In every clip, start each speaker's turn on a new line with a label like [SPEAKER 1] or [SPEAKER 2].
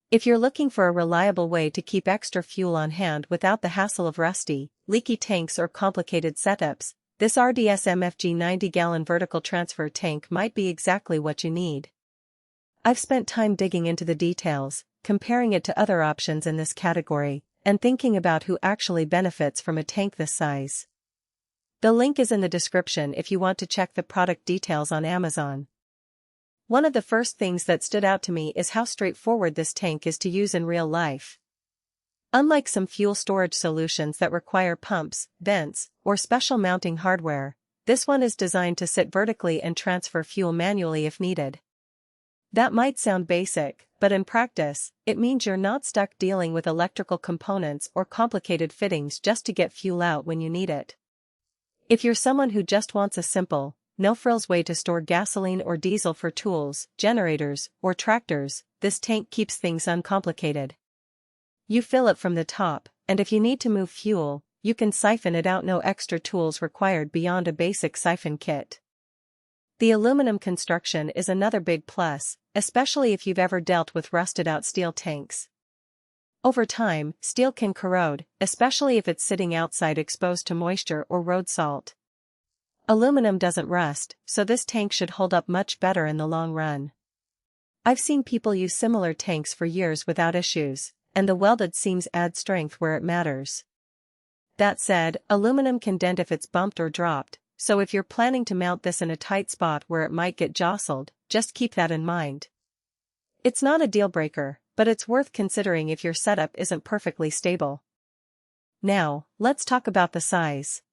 [SPEAKER 1] If you're looking for a reliable way to keep extra fuel on hand without the hassle of rusty, leaky tanks or complicated setups, this RDS MFG 90-gallon vertical transfer tank might be exactly what you need. I've spent time digging into the details, comparing it to other options in this category, and thinking about who actually benefits from a tank this size. The link is in the description if you want to check the product details on Amazon. One of the first things that stood out to me is how straightforward this tank is to use in real life. Unlike some fuel storage solutions that require pumps, vents, or special mounting hardware, this one is designed to sit vertically and transfer fuel manually if needed. That might sound basic, but in practice, it means you're not stuck dealing with electrical components or complicated fittings just to get fuel out when you need it. If you're someone who just wants a simple, no-frills way to store gasoline or diesel for tools, generators, or tractors, this tank keeps things uncomplicated. You fill it from the top, and if you need to move fuel, you can siphon it out. No extra tools required beyond a basic siphon kit. The aluminum construction is another big plus, especially if you've ever dealt with rusted-out steel tanks. Over time, steel can corrode, especially if it's sitting outside exposed to moisture or road salt. Aluminum doesn't rust, so this tank should hold up much better in the long run. I've seen people use similar tanks for years without issues, and the welded seams add strength where it matters. That said, aluminum can dent if it's bumped or dropped, so if you're planning to mount this in a tight spot where it might get jostled, just keep that in mind. It's not a deal breaker, but it's worth considering if your setup isn't perfectly stable. Now, let's talk about the size.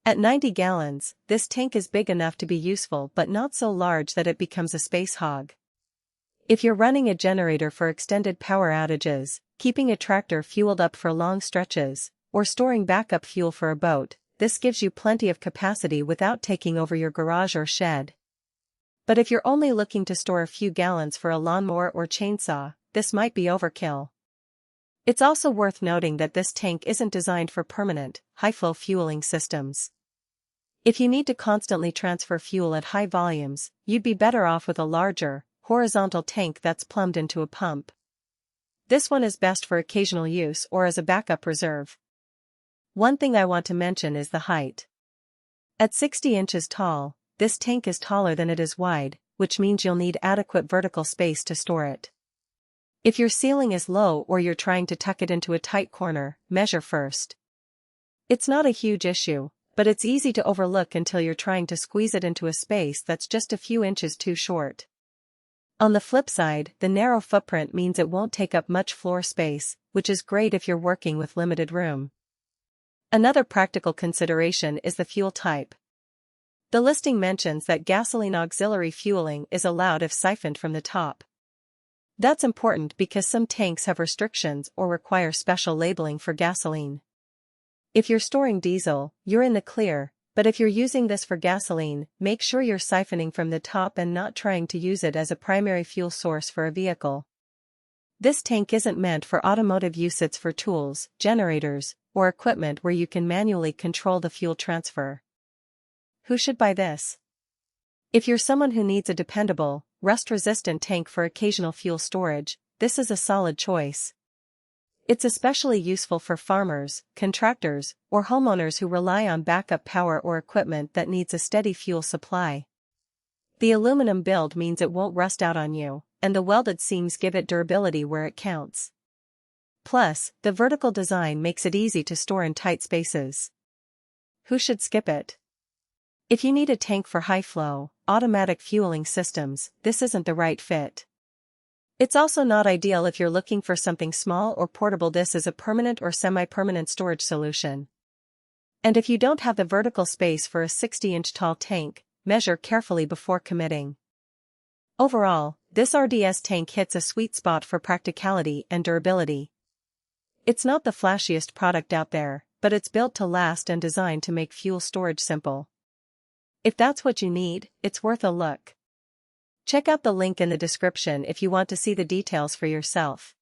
[SPEAKER 1] At 90 gallons, this tank is big enough to be useful but not so large that it becomes a space hog. If you're running a generator for extended power outages, keeping a tractor fueled up for long stretches, or storing backup fuel for a boat, this gives you plenty of capacity without taking over your garage or shed. But if you're only looking to store a few gallons for a lawnmower or chainsaw, this might be overkill. It's also worth noting that this tank isn't designed for permanent, high-flow fueling systems. If you need to constantly transfer fuel at high volumes, you'd be better off with a larger, horizontal tank that's plumbed into a pump. This one is best for occasional use or as a backup reserve. One thing I want to mention is the height. At 60 inches tall, this tank is taller than it is wide, which means you'll need adequate vertical space to store it. If your ceiling is low or you're trying to tuck it into a tight corner, measure first. It's not a huge issue, but it's easy to overlook until you're trying to squeeze it into a space that's just a few inches too short. On the flip side, the narrow footprint means it won't take up much floor space, which is great if you're working with limited room. Another practical consideration is the fuel type. The listing mentions that gasoline auxiliary fueling is allowed if siphoned from the top. That's important because some tanks have restrictions or require special labeling for gasoline. If you're storing diesel, you're in the clear, but if you're using this for gasoline, make sure you're siphoning from the top and not trying to use it as a primary fuel source for a vehicle. This tank isn't meant for automotive use, it's for tools, generators, or equipment where you can manually control the fuel transfer. Who should buy this? If you're someone who needs a dependable, rust-resistant tank for occasional fuel storage, this is a solid choice. It's especially useful for farmers, contractors, or homeowners who rely on backup power or equipment that needs a steady fuel supply. The aluminum build means it won't rust out on you, and the welded seams give it durability where it counts. Plus, the vertical design makes it easy to store in tight spaces. Who should skip it? If you need a tank for high-flow, automatic fueling systems, this isn't the right fit. It's also not ideal if you're looking for something small or portable. This is a permanent or semi-permanent storage solution. And if you don't have the vertical space for a 60-inch tall tank, measure carefully before committing. Overall, this RDS tank hits a sweet spot for practicality and durability. It's not the flashiest product out there, but it's built to last and designed to make fuel storage simple. If that's what you need, it's worth a look. Check out the link in the description if you want to see the details for yourself.